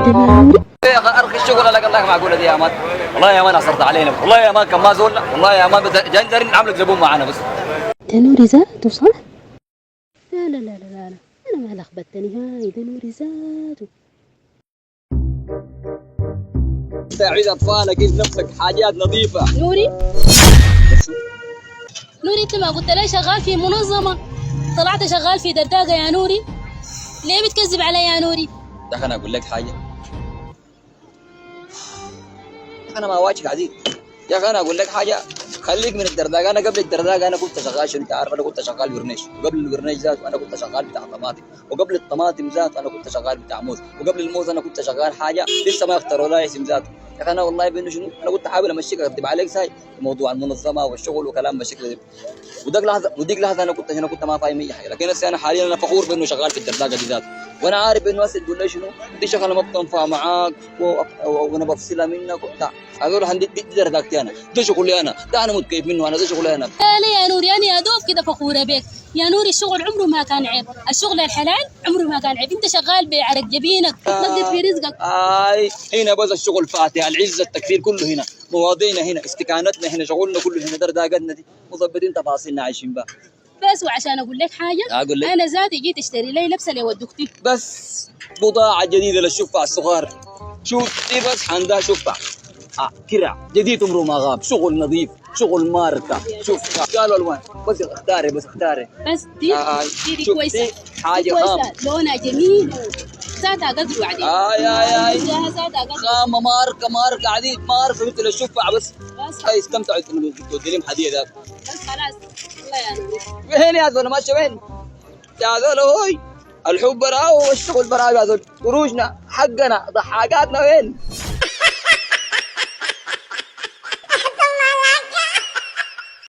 جدا يا نوري. يا اخي ارخي الشغل لك الله معقوله دي يا مان. والله يا مان اثرت علينا، والله يا مان كان ما زولنا، والله يا مان جايين دارين نعملك زبون معانا بس. ده نوري ذاته صح؟ لا لا لا لا لا انا ما لخبطتني هاي، ده نوري ذاته. انت يا عيد اطفال اكيد نفسك حاجات نظيفه. نوري نوري انت ما قلت لي شغال في منظمة، طلعت شغال في درداقة يا نوري، ليه بتكذب علي يا نوري؟ يا اخي انا اقول لك حاجه، يا اخي انا ما واجهك عديد، يا اخي انا اقول لك حاجه، خليك من الدرداقه. انا قبل الدرداقه انا كنت شغال شنو انت عارف، انا كنت شغال برنيش، وقبل البرنيش ذات انا كنت شغال بتاع طماطم، وقبل الطماطم ذات انا كنت شغال بتاع موز، وقبل الموز انا كنت شغال حاجه لسه ما اختاروا لها اسم ذاته. يا اخي انا والله بانه شنو، انا كنت حابب امشيك اكتب عليك ساي موضوع المنظمه والشغل وكلام بالشكل ده. وديك لحظه انا كنت ما فاهم اي حاجه، لكن هسه انا حاليا انا فخور بانه شغال في الدرداقه دي ذاته، وانا عارف انه هسه تقول لي شنو دي شغله ما بتنفع معاك وانا بفصلها منك وبتاع، هذول دي درداقتي انا، ده شغلي انا، ده انا متكيف منه، انا ده شغلي انا. لا ليه يا نوري، انا يا دوب كده فخورة بك يا نوري، الشغل عمره ما كان عيب، الشغل الحلال عمره ما كان عيب، انت شغال بعرق جبينك تنقص في رزقك. هنا بس الشغل فاتح، العزه التكفير كله هنا، مواضيعنا هنا، استكانتنا هنا، شغلنا كله هنا، درداقتنا دي مظبطين تفاصيلنا عايشين بها. بس وعشان اقول لك حاجة، اقول لك انا ذاتي جيت اشتري لي لبسة لود اختي. بس بضاعة جديدة للشفع الصغار، شوف دي بس عندها شفع كرع جديد عمره ما غاب، شغل نظيف، شغل ماركة، شوف قالوا الوان بس اختاري بس اختاري. بس دي شوف كويسة، دي حاجة كويسة خام، لونها جميل، ذاتها قدر وعدين. ذاتها قدر خامة ماركة عديد، ماركة مثل الشفع بس. بس هاي استمتعوا تودي حدية ذاك. بس خلاص الله يا نوري. وين يا زول ماشي وين؟ يا زول هوي الحب براو والشغل براو يا زول، قروشنا حقنا ضحاقاتنا وين؟